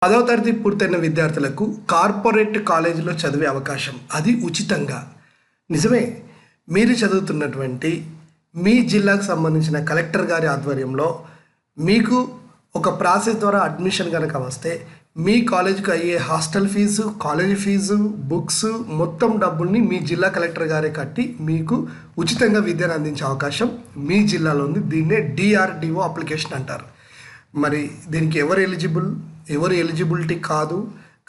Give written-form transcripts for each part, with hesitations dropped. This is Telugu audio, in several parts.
10వ తరగతి పూర్తయిన విద్యార్థులకు కార్పొరేట్ కాలేజీలో చదివే అవకాశం, అది ఉచితంగా. నిజమే. మీరు చదువుతున్నటువంటి మీ జిల్లాకు సంబంధించిన కలెక్టర్ గారి ఆధ్వర్యంలో మీకు ఒక ప్రాసెస్ ద్వారా అడ్మిషన్ కనుక వస్తే మీ కాలేజీకి అయ్యే hostel fees, college fees, books మొత్తం డబ్బుల్ని మీ జిల్లా కలెక్టర్ గారే కట్టి మీకు ఉచితంగా విద్యను అందించే అవకాశం మీ జిల్లాలో ఉంది. దీన్నే డిఆర్డిఓ అప్లికేషన్ అంటారు. మరి దీనికి ఎవరు ఎలిజిబిలిటీ కాదు?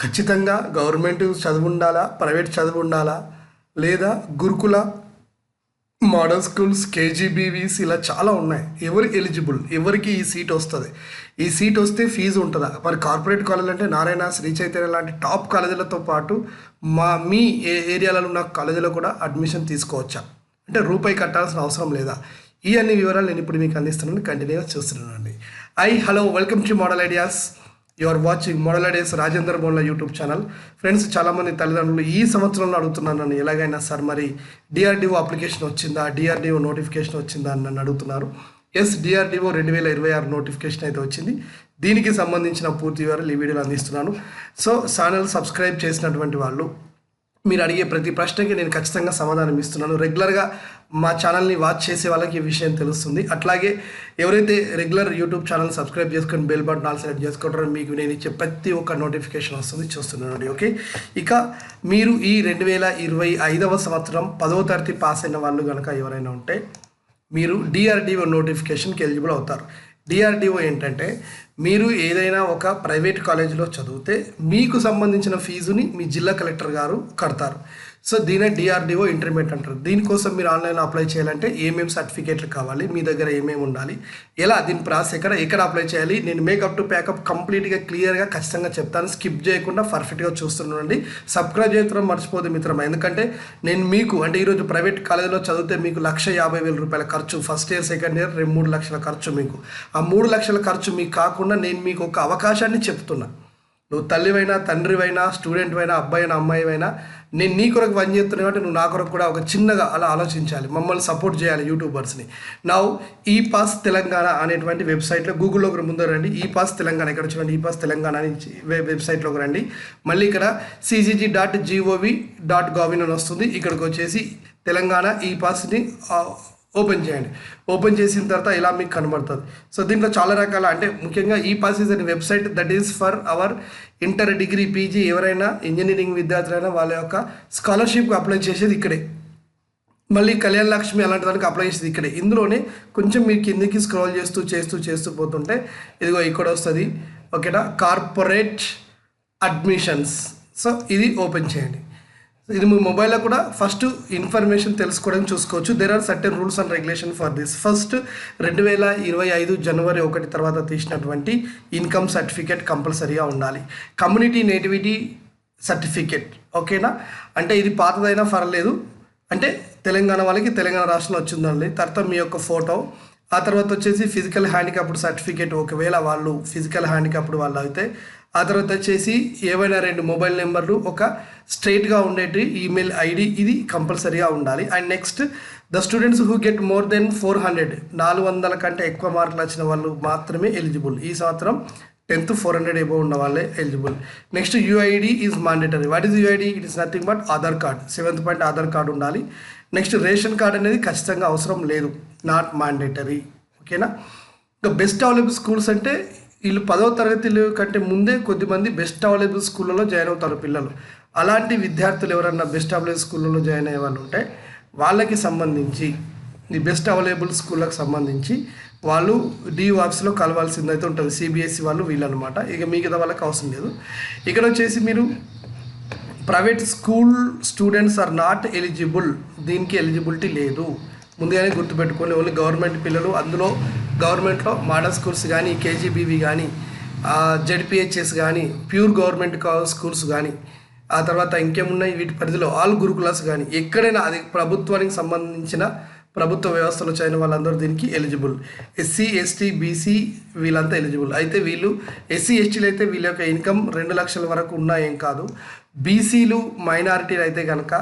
ఖచ్చితంగా గవర్నమెంట్ చదువు ఉండాలా, ప్రైవేట్ చదువు ఉండాలా, లేదా గురుకుల, మోడల్ స్కూల్స్, కేజీబీవీస్ ఇలా చాలా ఉన్నాయి. ఎవరు ఎలిజిబుల్? ఎవరికి ఈ సీట్ వస్తుంది? ఈ సీట్ వస్తే ఫీజు ఉంటుందా? మరి కార్పొరేట్ కాలేజీలు అంటే నారాయణ, శ్రీ చైతన్య లాంటి టాప్ కాలేజీలతో పాటు మీ ఏరియాలలో ఉన్న కాలేజీలో కూడా అడ్మిషన్ తీసుకోవచ్చా? అంటే రూపాయి కట్టాల్సిన అవసరం లేదా? ఈ అన్ని వివరాలు నేను ఇప్పుడు మీకు అందిస్తున్నాను. కంటిన్యూగా చూస్తున్నానండి. Hello, welcome to model ideas. You are watching model ideas Rajender Bonla YouTube channel. Friends, చాలామంది తల్లిదండ్రులు ఈ సంవత్సరంలో అడుగుతున్నాను నన్ను, ఎలాగైనా సార్ మరి డిఆర్డిఓ అప్లికేషన్ వచ్చిందా, డిఆర్డిఓ నోటిఫికేషన్ వచ్చిందా అని నన్ను అడుగుతున్నారు. ఎస్, డిఆర్డిఓ 2026 నోటిఫికేషన్ అయితే వచ్చింది. దీనికి సంబంధించిన పూర్తి వివరాలు ఈ వీడియోలో అందిస్తున్నాను. సో ఛానల్ సబ్స్క్రైబ్ చేసినటువంటి వాళ్ళు మీరు అడిగే ప్రతి ప్రశ్నకి నేను ఖచ్చితంగా సమాధానం ఇస్తున్నాను. రెగ్యులర్గా మా ఛానల్ని వాచ్ చేసే వాళ్ళకి ఈ విషయం తెలుస్తుంది. అట్లాగే ఎవరైతే రెగ్యులర్ యూట్యూబ్ ఛానల్ సబ్స్క్రైబ్ చేసుకొని బెల్ బటన్ ఆల్ సెలెక్ట్ చేసుకుంటారో మీకు నేను ఇచ్చే ప్రతి ఒక్క నోటిఫికేషన్ వస్తుంది, చూస్తున్నానండి. ఓకే, ఇక మీరు ఈ 2025వ సంవత్సరం 10వ తరగతి పాస్ అయిన వాళ్ళు కనుక ఎవరైనా ఉంటే మీరు డిఆర్డిఓ నోటిఫికేషన్కి ఎలిజిబుల్ అవుతారు. డిఆర్డిఓ ఏంటంటే, మీరు ఏదైనా ఒక ప్రైవేట్ కాలేజీలో చదివితే మీకు సంబంధించిన ఫీజుని మీ జిల్లా కలెక్టర్ గారు కడతారు. సో దీనే డిఆర్డిఓ ఇంటర్మీడియట్ అంటారు. దీనికోసం మీరు ఆన్లైన్లో అప్లై చేయాలంటే ఏమేమి సర్టిఫికేట్లు కావాలి, మీ దగ్గర ఏమేమి ఉండాలి, ఎలా దీని ప్రాసెస్ ఎక్కడ అప్లై చేయాలి, నేను మేకప్ టు ప్యాకప్ కంప్లీట్గా క్లియర్గా ఖచ్చితంగా చెప్తాను. స్కిప్ చేయకుండా పర్ఫెక్ట్గా చూస్తున్నానండి. సబ్స్క్రైబ్ చేయడం మర్చిపోదు మిత్రమా. ఎందుకంటే నేను మీకు అంటే ఈరోజు ప్రైవేట్ కాలేజీలో చదివితే మీకు 1,50,000 రూపాయల ఖర్చు, ఫస్ట్ ఇయర్ సెకండ్ ఇయర్ 3 లక్షల ఖర్చు. మీకు ఆ 3 లక్షల ఖర్చు మీకు కాకుండా నేను మీకు ఒక అవకాశాన్ని చెప్తున్నా. నువ్వు తల్లివైనా, తండ్రివైనా, స్టూడెంట్ అయినా, అబ్బాయినా, అమ్మాయివైనా, నేను నీ కొరకు పని చేస్తున్నావు అంటే నువ్వు నా కొరకు కూడా ఒక చిన్నగా అలా ఆలోచించాలి, మమ్మల్ని సపోర్ట్ చేయాలి యూట్యూబర్స్ని. నా ఈ పాస్ తెలంగాణ అనేటువంటి వెబ్సైట్లో గూగుల్లోకి ముందు రండి. ఈ పాస్ తెలంగాణ ఇక్కడ చూడండి, ఈ పాస్ తెలంగాణ నుంచి వెబ్సైట్లోకి రండి. మళ్ళీ ఇక్కడ cgg.gov.in అని వస్తుంది. ఇక్కడికి వచ్చేసి తెలంగాణ ఈ పాస్ని ఓపెన్ చేయండి. ఓపెన్ చేసిన తర్వాత ఇలా మీకు కనబడుతుంది. సో దీంట్లో చాలా రకాల అంటే ముఖ్యంగా ఈ పాస్ ఇస్ అనే website that is for hour inter, degree, PG ఎవరైనా ఇంజనీరింగ్ విద్యార్థులైనా వాళ్ళ యొక్క స్కాలర్షిప్కి అప్లై చేసేది ఇక్కడే. మళ్ళీ కళ్యాణ లక్ష్మి అలాంటి దానికి అప్లై చేసేది ఇక్కడే. ఇందులోనే కొంచెం మీరు కిందికి స్క్రోల్ చేస్తూ పోతుంటే ఇదిగో ఇక్కడ వస్తుంది. ఓకేనా, కార్పొరేట్ అడ్మిషన్స్. సో ఇది ఓపెన్ చేయండి. ఇది మీ మొబైల్లో కూడా ఫస్ట్ ఇన్ఫర్మేషన్ తెలుసుకోవడం చూసుకోవచ్చు. There are certain rules and regulation for this. First 2025 జనవరి 1 తర్వాత తీసినటువంటి ఇన్కమ్ సర్టిఫికేట్ కంపల్సరీగా ఉండాలి. కమ్యూనిటీ నేటివిటీ సర్టిఫికేట్, ఓకేనా. అంటే ఇది పాతదైనా పర్లేదు, అంటే తెలంగాణ వాళ్ళకి తెలంగాణ రాష్ట్రంలో వచ్చిందండి. తర్వాత మీ యొక్క ఫోటో, ఆ తర్వాత వచ్చేసి ఫిజికల్ హ్యాండిక్యాప్డ్ సర్టిఫికేట్ ఒకవేళ వాళ్ళు ఫిజికల్ హ్యాండిక్యాప్డ్ వాళ్ళు అయితే, ఆ తర్వాత వచ్చేసి ఏవైనా 2 మొబైల్ నెంబర్లు, ఒక స్ట్రైట్గా ఉండేటి ఈమెయిల్ ఐడి, ఇది కంపల్సరీగా ఉండాలి. And next the students who get more than 400 కంటే ఎక్కువ మార్కులు వచ్చిన వాళ్ళు మాత్రమే ఎలిజిబుల్. ఈ సంవత్సరం 10th 400 ఎబో ఉన్న వాళ్ళే eligible. Next UID is mandatory. What is UID? It is nothing but Aadhaar card. 7th point Aadhaar card ఉండాలి. నెక్స్ట్ రేషన్ కార్డ్ అనేది ఖచ్చితంగా అవసరం లేదు, నాట్ మాండేటరీ. ఓకేనా. ఇంకా బెస్ట్ అవైలబుల్ స్కూల్స్ అంటే వీళ్ళు 10వ తరగతిలో కంటే ముందే కొద్దిమంది బెస్ట్ అవైలబుల్ స్కూళ్ళలో జాయిన్ అవుతారు పిల్లలు. అలాంటి విద్యార్థులు ఎవరన్నా బెస్ట్ అవైలబుల్ స్కూళ్ళలో జాయిన్ అయ్యే వాళ్ళు ఉంటే వాళ్ళకి సంబంధించి ఈ బెస్ట్ అవైలబుల్ స్కూళ్ళకి సంబంధించి వాళ్ళు డిఓ ఆఫీస్లో కలవాల్సిందైతే ఉంటుంది. సిబిఎస్ఈ వాళ్ళు వీళ్ళనమాట. ఇక మిగతా వాళ్ళకి అవసరం లేదు. ఇక్కడ వచ్చేసి మీరు private school students are not eligible, దీనికి ఎలిజిబిలిటీ లేదు. ముందుగానే గుర్తుపెట్టుకొని ఓన్లీ గవర్నమెంట్ పిల్లలు, అందులో గవర్నమెంట్లో మోడల్ స్కూల్స్ కానీ, కేజీబీవీ కానీ, జెడ్పిహెచ్ఎస్ కానీ, ప్యూర్ గవర్నమెంట్ స్కూల్స్ కానీ, ఆ తర్వాత ఇంకేమున్నాయి వీటి పరిధిలో ఆల్ గురుకులాస్ కానీ, ఎక్కడైనా అది ప్రభుత్వానికి సంబంధించిన ప్రభుత్వ వ్యవస్థలో చదివిన వాళ్ళందరూ దీనికి ఎలిజిబుల్. ఎస్సీ, ఎస్టీ, బీసీ వీళ్ళంతా ఎలిజిబుల్. అయితే వీళ్ళు ఎస్సీ, ఎస్టీలు అయితే వీళ్ళ యొక్క ఇన్కమ్ 2 లక్షల వరకు ఉన్నా ఏం కాదు. బీసీలు, మైనారిటీలు అయితే కనుక,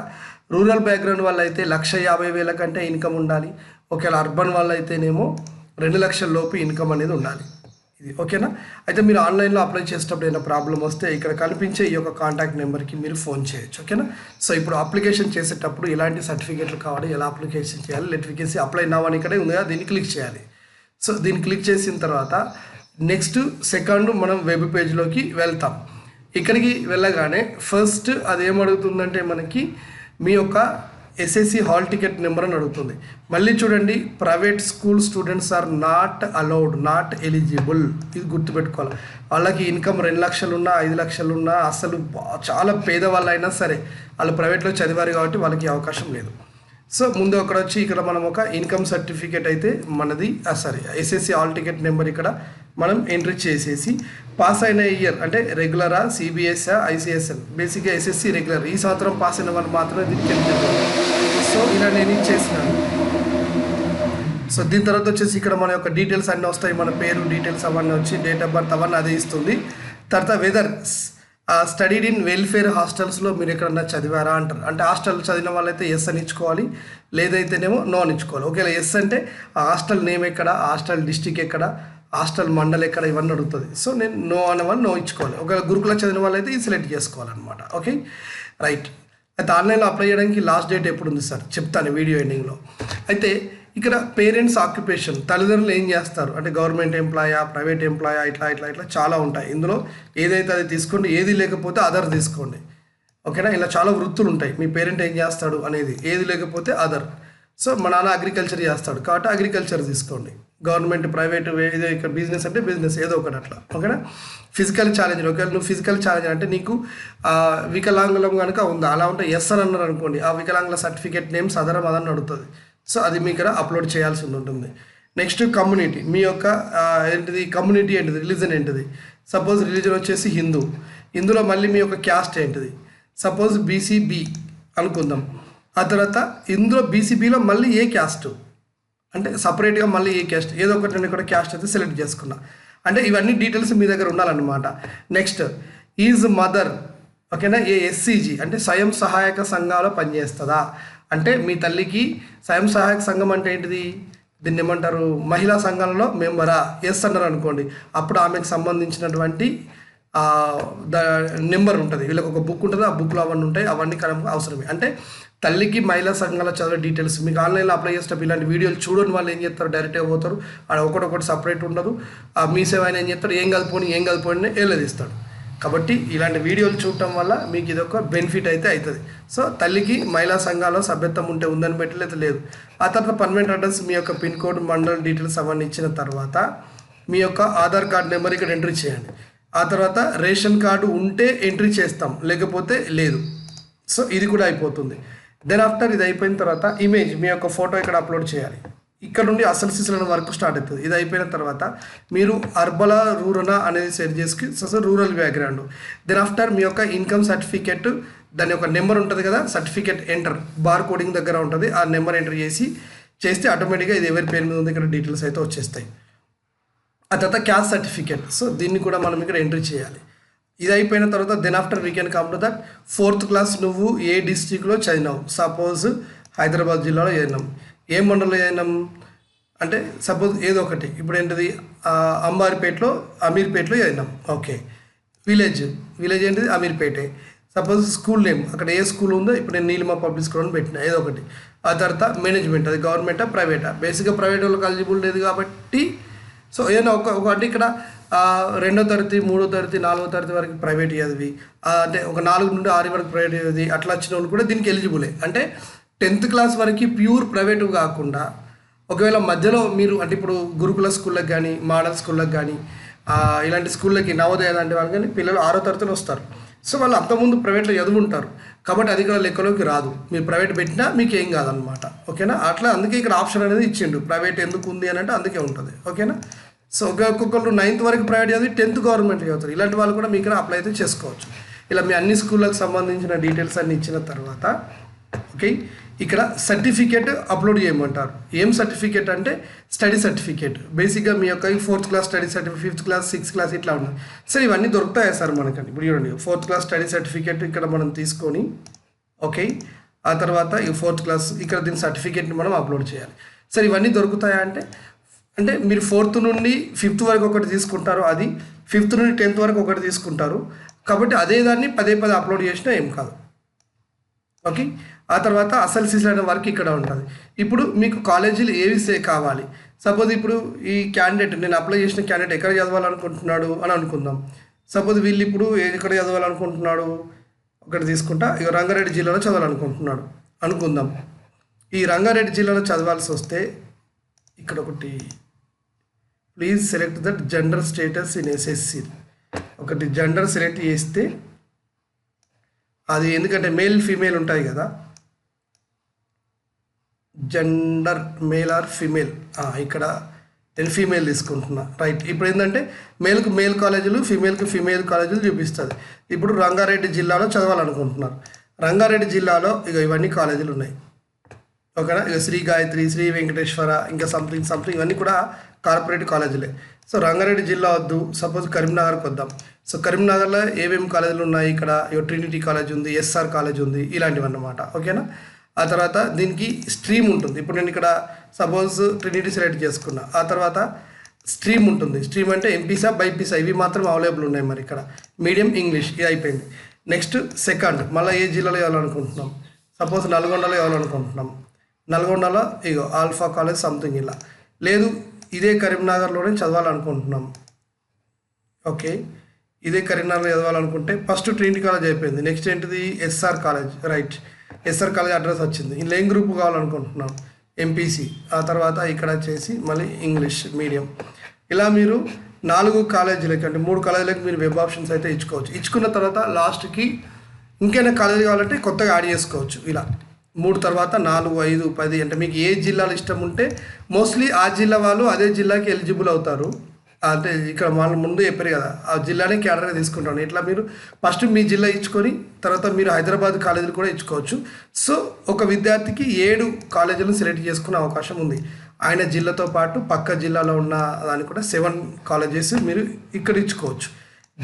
రూరల్ బ్యాక్గ్రౌండ్ వాళ్ళు అయితే 1,50,000 కంటే ఇన్కమ్ ఉండాలి. ఒకవేళ అర్బన్ వాళ్ళు అయితేనేమో 2 లక్షల లోపు ఇన్కమ్ అనేది ఉండాలి. ఇది ఓకేనా. అయితే మీరు ఆన్లైన్లో అప్లై చేసేటప్పుడు ఏదైనా ప్రాబ్లం వస్తే ఇక్కడ కనిపించే ఈ యొక్క కాంటాక్ట్ నెంబర్కి మీరు ఫోన్ చేయొచ్చు ఓకేనా. సో ఇప్పుడు అప్లికేషన్ చేసేటప్పుడు ఎలాంటి సర్టిఫికేట్లు కావాలి, ఎలా అప్లికేషన్ చేయాలి, లెట్రికేసి అప్లై నవ్ అని ఇక్కడే ఉంది కదా, దీన్ని క్లిక్ చేయాలి. సో దీన్ని క్లిక్ చేసిన తర్వాత నెక్స్ట్ సెకండ్ మనం వెబ్ పేజ్లోకి వెళ్తాం. ఇక్కడికి వెళ్ళగానే ఫస్ట్ అది ఏమడుగుతుందంటే మనకి మీ యొక్క ఎస్ఎస్సి హాల్ టికెట్ నెంబర్ అని అడుగుతుంది. మళ్ళీ చూడండి, private school students are not allowed, not eligible. ఇది గుర్తుపెట్టుకోవాలి. వాళ్ళకి ఇన్కమ్ 2 లక్షలు ఉన్నా 5 లక్షలు ఉన్నా అసలు చాలా పేదవాళ్ళు అయినా సరే వాళ్ళు ప్రైవేట్లో చదివారు కాబట్టి వాళ్ళకి అవకాశం లేదు. సో ముందు అక్కడ వచ్చి ఇక్కడ మనం ఒక ఇన్కమ్ సర్టిఫికేట్ అయితే మనది ఎస్ఎస్సి హాల్ టికెట్ నెంబర్ ఇక్కడ మనం ఎంట్రీ చేసేసి పాస్ అయిన ఇయర్ అంటే రెగ్యులరా, సిబిఎస్ఆ, ఐసిఎస్ఎల్, బేసిక్గా ఎస్ఎస్సి రెగ్యులర్ ఈ సంవత్సరం పాస్ అయిన వాళ్ళు మాత్రమే దీనికి ఎలిజిబుల్. సో ఇలా నేను చేసినాను. సో దీని తర్వాత వచ్చేసి ఇక్కడ మన యొక్క డీటెయిల్స్ అన్నీ వస్తాయి, మన పేరు డీటెయిల్స్ అవన్నీ వచ్చి డేట్ ఆఫ్ బర్త్ అవన్నీ అదే ఇస్తుంది. తర్వాత వెదర్ స్టడీడ్ ఇన్ వెల్ఫేర్ హాస్టల్స్లో మీరు ఎక్కడన్నా చదివారా అంటారు. అంటే హాస్టల్ చదివిన వాళ్ళైతే ఎస్ అని ఇచ్చుకోవాలి, లేదైతేనేమో నో అని ఇచ్చుకోవాలి. ఒకవేళ ఎస్ అంటే ఆ హాస్టల్ నేమ్ ఎక్కడ, హాస్టల్ డిస్టిక్ ఎక్కడ, హాస్టల్ మండల్ ఎక్కడ, ఇవన్నీ అడుగుతుంది. సో నేను నో అనే వాళ్ళు నో ఇచ్చుకోవాలి. ఒకవేళ గురుకుల చదివిన వాళ్ళైతే ఇది సెలెక్ట్ చేసుకోవాలన్నమాట. Okay right. అయితే ఆన్లైన్లో అప్లై చేయడానికి లాస్ట్ డేట్ ఎప్పుడు ఉంది సార్ చెప్తాను వీడియో ఎండింగ్లో. అయితే ఇక్కడ పేరెంట్స్ ఆక్యుపేషన్, తల్లిదండ్రులు ఏం చేస్తారు అంటే గవర్నమెంట్ ఎంప్లాయా, ప్రైవేట్ ఎంప్లాయా, ఇట్లా చాలా ఉంటాయి. ఇందులో ఏదైతే అది తీసుకోండి, ఏది లేకపోతే అదర్ తీసుకోండి ఓకేనా. ఇలా చాలా వృత్తులు ఉంటాయి. మీ పేరెంట్ ఏం చేస్తాడు అనేది, ఏది లేకపోతే అదర్. సో మా నాన్న అగ్రికల్చర్ చేస్తాడు కాబట్టి అగ్రికల్చర్ తీసుకోండి. గవర్నమెంట్, ప్రైవేట్, ఏదో ఇక్కడ బిజినెస్ అంటే బిజినెస్ ఏదో ఒకటి అట్లా ఓకేనా. ఫిజికల్ ఛాలెంజ్, ఒకవేళ నువ్వు ఫిజికల్ ఛాలెంజ్ అంటే నీకు వికలాంగులం కనుక ఉందా అలా ఉంటే ఎస్ అని అన్నారు అనుకోండి, ఆ వికలాంగుల సర్టిఫికేట్ నేమ్స్ అదరం అదని అడుగుతుంది. సో అది మీ ఇక్కడ అప్లోడ్ చేయాల్సి ఉంటుంది. నెక్స్ట్ కమ్యూనిటీ, మీ యొక్క ఏంటిది కమ్యూనిటీ ఏంటిది, రిలీజన్ ఏంటిది. సపోజ్ రిలీజన్ వచ్చేసి హిందూ, ఇందులో మళ్ళీ మీ యొక్క క్యాస్ట్ ఏంటిది. సపోజ్ బీసీబీ అనుకుందాం. ఆ తర్వాత ఇందులో బీసీబీలో మళ్ళీ ఏ క్యాస్ట్ అంటే సపరేట్గా మళ్ళీ ఏ క్యాస్ట్, ఏదో ఒకటి నేను ఇక్కడ క్యాస్ట్ అయితే సెలెక్ట్ చేసుకున్నా. అంటే ఇవన్నీ డీటెయిల్స్ మీ దగ్గర ఉండాలన్నమాట. నెక్స్ట్ ఈజ్ మదర్ ఓకేనా. ఏ ఎస్సీజీ అంటే స్వయం సహాయక సంఘాలు పనిచేస్తుందా అంటే మీ తల్లికి స్వయం సహాయక సంఘం అంటే ఏంటిది, దీన్ని ఏమంటారు, మహిళా సంఘంలో మెంబరా, ఎస్ అన్నారు అనుకోండి, అప్పుడు ఆమెకు సంబంధించినటువంటి నెంబర్ ఉంటుంది. వీళ్ళకి ఒక బుక్ ఉంటుంది, ఆ బుక్లో అవన్నీ ఉంటాయి, అవన్నీ అవసరమే. అంటే తల్లికి మహిళా సంఘాల చదివే డీటెయిల్స్ మీకు ఆన్లైన్లో అప్లై చేసేటప్పుడు ఇలాంటి వీడియోలు చూడని వాళ్ళు ఏం చేస్తారు, డైరెక్ట్గా పోతారు, ఆడ ఒకటి సపరేట్ ఉండదు. మీ సేవ ఆయన ఏం చేస్తారు, ఏం కలిపోని వెళ్ళదిస్తాడు. కాబట్టి ఇలాంటి వీడియోలు చూడటం వల్ల మీకు ఇది ఒక బెనిఫిట్ అయితే అవుతుంది. సో తల్లికి మహిళా సంఘాల్లో సభ్యత్వం ఉంటే ఉందని బట్టి లేదు. ఆ తర్వాత పర్మనెంట్ అడ్రస్, మీ యొక్క పిన్ కోడ్, మండల్ డీటెయిల్స్ అవన్నీ ఇచ్చిన తర్వాత మీ యొక్క ఆధార్ కార్డ్ నెంబర్ ఇక్కడ ఎంట్రీ చేయండి. ఆ తర్వాత రేషన్ కార్డు ఉంటే ఎంట్రీ చేస్తాం, లేకపోతే లేదు. సో ఇది కూడా అయిపోతుంది. దెన్ ఆఫ్టర్ ఇది అయిపోయిన తర్వాత ఇమేజ్, మీ యొక్క ఫోటో ఇక్కడ అప్లోడ్ చేయాలి. ఇక్కడ నుండి అసలు సిసలైన వర్క్ స్టార్ట్ అవుతుంది. ఇది అయిపోయిన తర్వాత మీరు అర్బలా, రూరలా అనేది సెట్ చేసుకుని రూరల్ బ్యాక్గ్రౌండ్. దెన్ ఆఫ్టర్ మీ యొక్క ఇన్కమ్ సర్టిఫికేట్, దాని యొక్క నెంబర్ ఉంటుంది కదా, సర్టిఫికేట్ ఎంటర్, బార్ కోడింగ్ దగ్గర ఉంటుంది, ఆ నెంబర్ ఎంటర్ చేస్తే ఆటోమేటిక్గా ఇది ఎవరి పేరు మీద ఉంది ఇక్కడ డీటెయిల్స్ అయితే వచ్చేస్తాయి. ఆ తర్వాత క్యాస్ట్ సర్టిఫికేట్, సో దీన్ని కూడా మనం ఇక్కడ ఎంట్రీ చేయాలి. ఇది అయిపోయిన తర్వాత then after we can come to that 4th class నువ్వు ఏ డిస్ట్రిక్ట్లో చదివినావు. సపోజ్ హైదరాబాద్ జిల్లాలో చదివినాం, ఏ మండలంలో చదివినాం అంటే సపోజ్ ఏదో ఒకటి, ఇప్పుడు ఏంటిది అమీర్పేటలో చదివినాం. ఓకే, విలేజ్ ఏంటిది అమీర్పేటే. సపోజ్ స్కూల్ నేమ్ అక్కడ ఏ స్కూల్ ఉందో, ఇప్పుడు నేను నీలిమా పబ్లిక్ స్కూల్ అని పెట్టినా ఏదో ఒకటి. ఆ తర్వాత మేనేజ్మెంట్, అది గవర్నమెంటా ప్రైవేటా, బేసిక్గా ప్రైవేట్ వాళ్ళకి ఎలిజిబుల్ లేదు కాబట్టి సో ఏదైనా ఒక అంటే ఇక్కడ 2వ తరగతి 3వ తరగతి 4వ తరగతి వరకు ప్రైవేట్ చదివి, అంటే ఒక 4 నుండి 6 వరకు ప్రైవేట్ చదివి అట్లా వచ్చిన వాళ్ళు కూడా దీనికి ఎలిజిబులే. అంటే 10th క్లాస్ వరకు ప్యూర్ ప్రైవేట్ కాకుండా ఒకవేళ మధ్యలో మీరు అంటే ఇప్పుడు గురుకుల స్కూళ్ళకి కానీ, మోడల్ స్కూళ్ళకి కానీ, ఇలాంటి స్కూళ్ళకి నవోదయ లాంటి వాళ్ళు కానీ పిల్లలు 6వ తరగతిలో వస్తారు. సో వాళ్ళు అంతకుముందు ప్రైవేట్లో చదువుంటారు కాబట్టి అది ఇక్కడ లెక్కలోకి రాదు. మీరు ప్రైవేట్ పెట్టినా మీకు ఏం కాదనమాట. ఓకేనా, అట్లా అందుకే ఇక్కడ ఆప్షన్ అనేది ఇచ్చిండు, ప్రైవేట్ ఎందుకు ఉంది అని అంటే అందుకే ఉంటుంది. ఓకేనా, సో ఒక్కొక్కరు 9th వరకు ప్రైవేట్ చదివి 10th గవర్నమెంట్ చదువుతారు. ఇలాంటి వాళ్ళు కూడా మీకు అప్లై అయితే చేసుకోవచ్చు. ఇలా మీ అన్ని స్కూళ్ళకి సంబంధించిన డీటెయిల్స్ అన్ని ఇచ్చిన తర్వాత ఓకే, ఇక్కడ సర్టిఫికేట్ అప్లోడ్ చేయమంటారు. ఏం సర్టిఫికేట్ అంటే స్టడీ సర్టిఫికేట్. బేసిక్గా మీ యొక్క 4th class study certificate, 5th class, 6th class ఇట్లా ఉన్నాయి. సరే ఇవన్నీ దొరుకుతాయా సార్ మనకండి? ఇప్పుడు చూడండి, 4th క్లాస్ స్టడీ సర్టిఫికేట్ ఇక్కడ మనం తీసుకొని ఓకే, ఆ తర్వాత ఈ 4th క్లాస్ ఇక్కడ దీని సర్టిఫికేట్ని మనం అప్లోడ్ చేయాలి. సరే ఇవన్నీ దొరుకుతాయా అంటే అంటే మీరు 4th నుండి 5th వరకు ఒకటి తీసుకుంటారు, అది 5th నుండి 10th వరకు ఒకటి తీసుకుంటారు. కాబట్టి అదే దాన్ని పదే పదే అప్లోడ్ చేసినా ఏం కాదు. ఓకే, ఆ తర్వాత అసలు సిసలైన వరకు ఇక్కడ ఉంటుంది. ఇప్పుడు మీకు కాలేజీలు ఏవి కావాలి. సపోజ్ ఇప్పుడు ఈ క్యాండిడేట్, నేను అప్లై చేసిన క్యాండిడేట్ ఎక్కడ చదవాలనుకుంటున్నాడు అని అనుకుందాం. సపోజ్ వీళ్ళు ఇప్పుడు ఎక్కడ చదవాలనుకుంటున్నాడు ఒకటి తీసుకుంటా, ఇక రంగారెడ్డి జిల్లాలో చదవాలనుకుంటున్నాడు అనుకుందాం. ఈ రంగారెడ్డి జిల్లాలో చదవాల్సి వస్తే ఇక్కడ ఒకటి, please select that gender status in SSC, ఒకటి జెండర్ సెలెక్ట్ చేస్తే అది, ఎందుకంటే మేల్ ఫీమేల్ ఉంటాయి కదా, జెండర్ మేల్ ఆర్ ఫీమేల్, ఇక్కడ నేను ఫీమేల్ తీసుకుంటున్నా. రైట్, ఇప్పుడు ఏంటంటే మేల్కు మేల్ కాలేజీలు, ఫీమేల్కి ఫీమేల్ కాలేజీలు చూపిస్తుంది. ఇప్పుడు రంగారెడ్డి జిల్లాలో చదవాలనుకుంటున్నారు. రంగారెడ్డి జిల్లాలో ఇక ఇవన్నీ కాలేజీలు ఉన్నాయి. ఓకేనా, ఇక శ్రీ గాయత్రి, శ్రీ వెంకటేశ్వర, ఇంకా సంథింగ్ ఇవన్నీ కూడా కార్పొరేట్ కాలేజీలే. సో రంగారెడ్డి జిల్లా వద్దు, సపోజ్ కరీంనగర్కి వద్దాం. సో కరీంనగర్లో ఏమేమి కాలేజీలు ఉన్నాయి, ఇక్కడ ట్రినిటీ కాలేజ్ ఉంది, ఎస్ఆర్ కాలేజ్ ఉంది, ఇలాంటివి అన్నమాట. ఓకేనా, ఆ తర్వాత దీనికి స్ట్రీమ్ ఉంటుంది. ఇప్పుడు నేను ఇక్కడ సపోజ్ ట్రినిటీ సెలెక్ట్ చేసుకున్నా, ఆ తర్వాత స్ట్రీమ్ ఉంటుంది. స్ట్రీమ్ అంటే ఎంపీసా బైపీసా ఇవి మాత్రం అవైలబుల్ ఉన్నాయి. మరి ఇక్కడ మీడియం ఇంగ్లీష్ ఇది అయిపోయింది. నెక్స్ట్ సెకండ్, మళ్ళీ ఏ జిల్లాలో ఇవ్వాలనుకుంటున్నాం. సపోజ్ నల్గొండలో ఇవ్వాలనుకుంటున్నాం. నల్గొండలో ఇగో ఆల్ఫా కాలేజ్ సంథింగ్ ఇలా, లేదు ఇదే కరీంనగర్లోనే చదవాలనుకుంటున్నాం. ఓకే, ఇదే కరీంనగర్లో చదవాలనుకుంటే ఫస్ట్ ట్రినిటీ కాలేజ్ అయిపోయింది. నెక్స్ట్ ఏంటిది, SR college. Right, SR college address వచ్చింది. ఇందులో ఏం గ్రూప్ కావాలనుకుంటున్నాం, ఎంపీసీ. ఆ తర్వాత ఇక్కడ వచ్చేసి మళ్ళీ ఇంగ్లీష్ మీడియం. ఇలా మీరు 4 కాలేజీలకి, అంటే 3 కాలేజీలకి మీరు వెబ్ ఆప్షన్స్ అయితే ఇచ్చుకోవచ్చు. ఇచ్చుకున్న తర్వాత లాస్ట్కి ఇంకైనా కాలేజీ కావాలంటే కొత్తగా యాడ్ చేసుకోవచ్చు. ఇలా 3 తర్వాత 4, 5, 10 అంటే మీకు ఏ జిల్లాలో ఇష్టం ఉంటే మోస్ట్లీ ఆ జిల్లా వాళ్ళు అదే జిల్లాకి ఎలిజిబుల్ అవుతారు. అంటే ఇక్కడ వాళ్ళు ముందు చెప్పారు కదా, ఆ జిల్లానే క్యాడర్గా తీసుకుంటాను. ఇట్లా మీరు ఫస్ట్ మీ జిల్లా ఇచ్చుకొని తర్వాత మీరు హైదరాబాద్ కాలేజీలు కూడా ఇచ్చుకోవచ్చు. సో ఒక విద్యార్థికి 7 కాలేజీలను సెలెక్ట్ చేసుకునే అవకాశం ఉంది. ఆయన జిల్లాతో పాటు పక్క జిల్లాలో ఉన్న దానికి కూడా 7 కాలేజెస్ మీరు ఇక్కడ ఇచ్చుకోవచ్చు.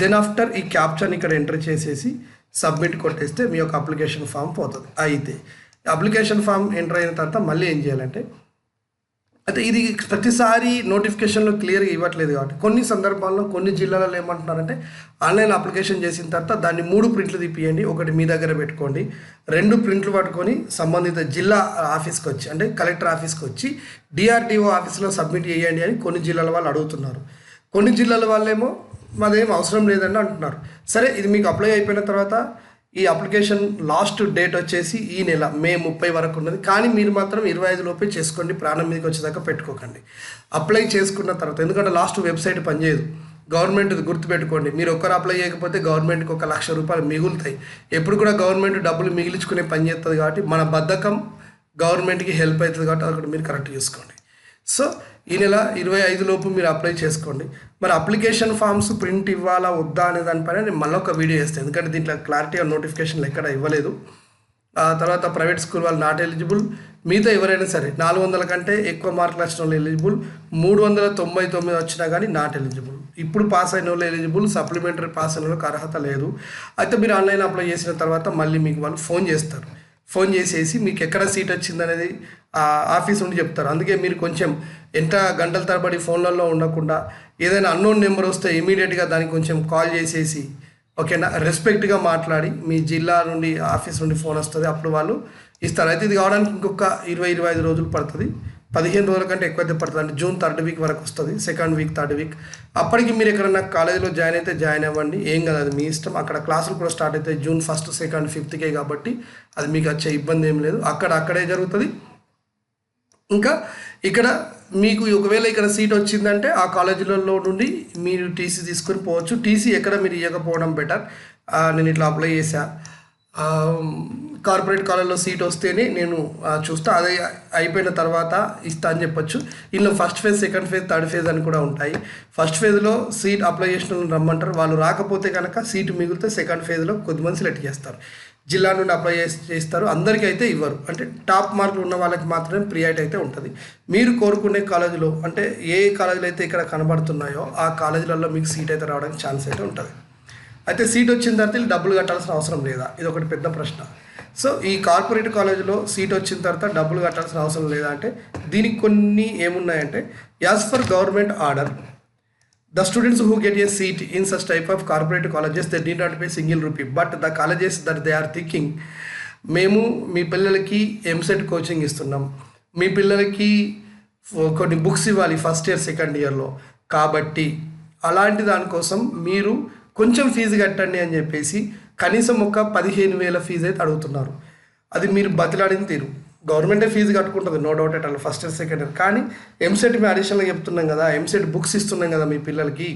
దెన్ ఆఫ్టర్ ఈ క్యాప్చర్ని ఇక్కడ ఎంటర్ చేసేసి సబ్మిట్ కొట్టేస్తే మీ యొక్క అప్లికేషన్ ఫామ్ పోతుంది. అయితే అప్లికేషన్ ఫామ్ ఎంటర్ అయిన తర్వాత మళ్ళీ ఏం చేయాలంటే, అయితే ఇది ప్రతిసారి నోటిఫికేషన్లో క్లియర్గా ఇవ్వట్లేదు కాబట్టి కొన్ని సందర్భాల్లో కొన్ని జిల్లాలలో ఏమంటున్నారంటే ఆన్లైన్ అప్లికేషన్ చేసిన తర్వాత దాన్ని 3 ప్రింట్లు తీపియండి, ఒకటి మీ దగ్గర పెట్టుకోండి, 2 ప్రింట్లు పట్టుకొని సంబంధిత జిల్లా ఆఫీస్కి వచ్చి, అంటే కలెక్టర్ ఆఫీస్కి వచ్చి డిఆర్డిఓ ఆఫీస్లో సబ్మిట్ చేయండి అని కొన్ని జిల్లాల వాళ్ళు అడుగుతున్నారు. కొన్ని జిల్లాల వాళ్ళేమో మాదేం అవసరం లేదండి అంటున్నారు. సరే, ఇది మీకు అప్లై అయిపోయిన తర్వాత ఈ అప్లికేషన్ లాస్ట్ డేట్ వచ్చేసి ఈ నెల మే 30 వరకు ఉన్నది. కానీ మీరు మాత్రం 25 లోపే చేసుకోండి, ప్రాణం మీదకి వచ్చేదాకా పెట్టుకోకండి. అప్లై చేసుకున్న తర్వాత, ఎందుకంటే లాస్ట్ వెబ్సైట్ పనిచేయదు, గవర్నమెంట్ గుర్తుపెట్టుకోండి. మీరు ఒక్కరు అప్లై చేయకపోతే గవర్నమెంట్కి 1 లక్ష రూపాయలు మిగులుతాయి. ఎప్పుడు కూడా గవర్నమెంట్ డబ్బులు మిగిలించుకునే పని చేస్తుంది కాబట్టి మన బద్ధకం గవర్నమెంట్కి హెల్ప్ అవుతుంది కాబట్టి అక్కడ మీరు కరెక్ట్ చూసుకోండి. సో ఈ నెల 25 లోపు మీరు అప్లై చేసుకోండి. మరి అప్లికేషన్ ఫామ్స్ ప్రింట్ ఇవ్వాలా వద్దా అనే దానిపైన నేను మళ్ళీ ఒక వీడియో చేస్తాను, ఎందుకంటే దీంట్లో క్లారిటీ నోటిఫికేషన్లు ఎక్కడ ఇవ్వలేదు. ఆ తర్వాత ప్రైవేట్ స్కూల్ వాళ్ళు నాట్ ఎలిజిబుల్, మిగతా ఎవరైనా సరే 400 కంటే ఎక్కువ మార్కులు వచ్చిన వాళ్ళు ఎలిజిబుల్, 399 వచ్చినా కానీ నాట్ ఎలిజిబుల్. ఇప్పుడు పాస్ అయిన వాళ్ళు ఎలిజిబుల్, సప్లిమెంటరీ పాస్ అయిన వాళ్ళకి అర్హత లేదు. అయితే మీరు ఆన్లైన్ అప్లై చేసిన తర్వాత మళ్ళీ మీకు వాళ్ళు ఫోన్ చేస్తారు. ఫోన్ చేసేసి మీకు ఎక్కడ సీట్ వచ్చిందనేది ఆఫీస్ నుండి చెప్తారు. అందుకే మీరు కొంచెం ఎంత గంటల తరబడి ఫోన్లలో ఉండకుండా ఏదైనా అన్నోన్ నెంబర్ వస్తే ఇమీడియట్గా దానికి కొంచెం కాల్ చేసేసి, ఓకేనా, రెస్పెక్ట్గా మాట్లాడి మీ జిల్లా నుండి ఆఫీస్ నుండి ఫోన్ వస్తుంది, అప్పుడు వాళ్ళు ఇస్తారు. అయితే ఇది కావడానికి ఇంకొక 20-25 రోజులు పడుతుంది, 15 రోజుల కంటే ఎక్కువైతే పడుతుంది. అంటే జూన్ 3rd వీక్ వరకు వస్తుంది, 2nd వీక్ 3rd వీక్. అప్పటికి మీరు ఎక్కడన్నా కాలేజీలో జాయిన్ అయితే జాయిన్ అవ్వండి, ఏం కాదు, అది మీ ఇష్టం. అక్కడ క్లాసులు కూడా స్టార్ట్ అవుతాయి జూన్ 1st, 2nd, 5th కాబట్టి అది మీకు వచ్చే ఇబ్బంది ఏం లేదు, అక్కడే జరుగుతుంది. ఇంకా ఇక్కడ మీకు ఒకవేళ ఇక్కడ సీట్ వచ్చిందంటే ఆ కాలేజీలలో నుండి మీరు టీసీ తీసుకొని పోవచ్చు. టీసీ ఎక్కడ మీరు ఇవ్వకపోవడం బెటర్. నేను ఇట్లా అప్లై చేశా, కార్పొరేట్ కాలేజ్లో సీట్ వస్తేనే నేను చూస్తా, అదే అయిపోయిన తర్వాత ఇస్తా అని చెప్పొచ్చు. ఇందులో first phase, second phase, third phase అని కూడా ఉంటాయి. ఫస్ట్ ఫేజ్లో సీట్ అప్లై చేసిన వాళ్ళని రమ్మంటారు, వాళ్ళు రాకపోతే కనుక సీటు మిగిలితే సెకండ్ ఫేజ్లో కొద్దిమంది సెలెక్ట్ చేస్తారు, జిల్లా నుండి అప్లై చేస్తారు. అందరికీ అయితే ఇవ్వరు, అంటే టాప్ మార్కులు ఉన్న వాళ్ళకి మాత్రమే ప్రియారిటీ అయితే ఉంటుంది. మీరు కోరుకునే కాలేజీలో, అంటే ఏ కాలేజీలు అయితే ఇక్కడ కనబడుతున్నాయో ఆ కాలేజీలలో మీకు సీట్ అయితే రావడానికి ఛాన్స్ అయితే ఉంటుంది. అయితే సీట్ వచ్చిన తర్వాత డబ్బులు కట్టాల్సిన అవసరం లేదా, ఇది ఒకటి పెద్ద ప్రశ్న. సో ఈ కార్పొరేట్ కాలేజీలో సీట్ వచ్చిన తర్వాత డబ్బులు కట్టాల్సిన అవసరం లేదా అంటే దీనికి కొన్ని ఏమున్నాయంటే, as per government order, the students who get a seat in such type of corporate colleges, they need not pay single rupee, but the colleges that they are thinking, మేము మీ పిల్లలకి ఎంసెట్ కోచింగ్ ఇస్తున్నాం, మీ పిల్లలకి కొన్ని బుక్స్ ఇవ్వాలి ఫస్ట్ ఇయర్ సెకండ్ ఇయర్లో, కాబట్టి అలాంటి దానికోసం మీరు కొంచెం ఫీజు కట్టండి అని చెప్పేసి కనీసం ఒక 15,000 ఫీజు అయితే అడుగుతున్నారు. అది మీరు బతిలాడిన తీరు. గవర్నమెంటే ఫీజు కట్టుకుంటుంది, no doubt at all, first year second year. కానీ ఎంసెట్ మేము అడిషనల్గా చెప్తున్నాం కదా, ఎంసెట్ బుక్స్ ఇస్తున్నాం కదా మీ పిల్లలకి,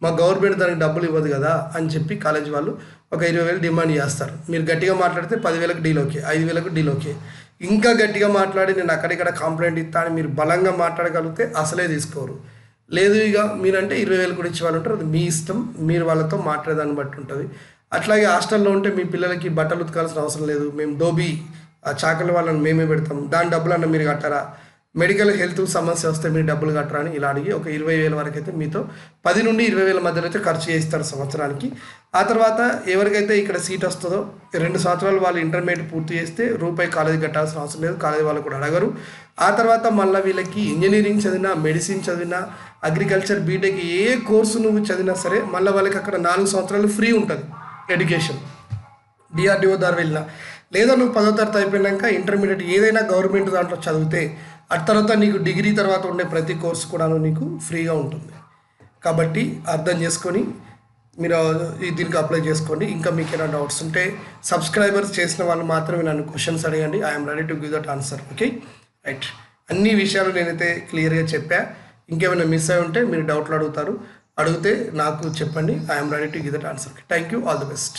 మా గవర్నమెంట్ దానికి డబ్బులు ఇవ్వదు కదా అని చెప్పి కాలేజ్ వాళ్ళు ఒక 20,000 డిమాండ్ చేస్తారు. మీరు గట్టిగా మాట్లాడితే 10,000కి డీల్ ఓకే, 5,000కి డీల్ ఓకే. ఇంకా గట్టిగా మాట్లాడి నేను అక్కడిక్కడ కంప్లైంట్ ఇస్తా అని మీరు బలంగా మాట్లాడగలిగితే అసలే తీసుకోరు. లేదు ఇక మీరంటే 20,000 కూడా ఇచ్చి వాళ్ళు ఉంటారు, అది మీ ఇష్టం, మీరు వాళ్ళతో మాట్లాడేదాన్ని బట్టి ఉంటుంది. అట్లాగే హాస్టల్లో ఉంటే మీ పిల్లలకి బట్టలు ఉతకాల్సిన అవసరం లేదు, మేము దోబీ చాకలి వాళ్ళని మేమే పెడతాం, దాని డబ్బులు అన్న మీరు కట్టరా, మెడికల్ హెల్త్ సమస్య వస్తే మీరు డబ్బులు కట్టరా అని ఇలా అడిగి ఒక 20,000 వరకు అయితే మీతో 10 నుండి 20,000 మధ్యలో అయితే ఖర్చు చేస్తారు సంవత్సరానికి. ఆ తర్వాత ఎవరికైతే ఇక్కడ సీట్ వస్తుందో 2 సంవత్సరాలు వాళ్ళు ఇంటర్మీడియట్ పూర్తి చేస్తే రూపాయి కాలేజీ కట్టాల్సిన అవసరం లేదు, కాలేజీ వాళ్ళు కూడా అడగరు. ఆ తర్వాత మళ్ళీ వీళ్ళకి ఇంజనీరింగ్ చదివినా, మెడిసిన్ చదివినా, అగ్రికల్చర్, బీటెక్ ఏ కోర్సు నువ్వు చదివినా సరే మళ్ళీ వాళ్ళకి అక్కడ 4 సంవత్సరాలు ఫ్రీ ఉంటుంది ఎడ్యుకేషన్, డిఆర్డిఓ ద్వారా వెళ్ళినా. లేదా నువ్వు 10వ తరగతి అయిపోయినాక ఇంటర్మీడియట్ ఏదైనా గవర్నమెంట్ దాంట్లో చదివితే ఆ తర్వాత నీకు డిగ్రీ తర్వాత ఉండే ప్రతి కోర్సు కూడా నీకు ఫ్రీగా ఉంటుంది. కాబట్టి అర్థం చేసుకొని మీరు దీనికి అప్లై చేసుకోండి. ఇంకా మీకు ఏమైనా డౌట్స్ ఉంటే సబ్స్క్రైబర్స్ చేసిన వాళ్ళు మాత్రమే నన్ను క్వశ్చన్స్ అడగండి, I'm ready to give that answer. Okay right, అన్ని విషయాలు నేనైతే క్లియర్గా చెప్పా. ఇంకేమైనా మిస్ అయి ఉంటే మీరు డౌట్లు అడిగితే నాకు చెప్పండి, I'm ready to give that answer. Thank you, all the best.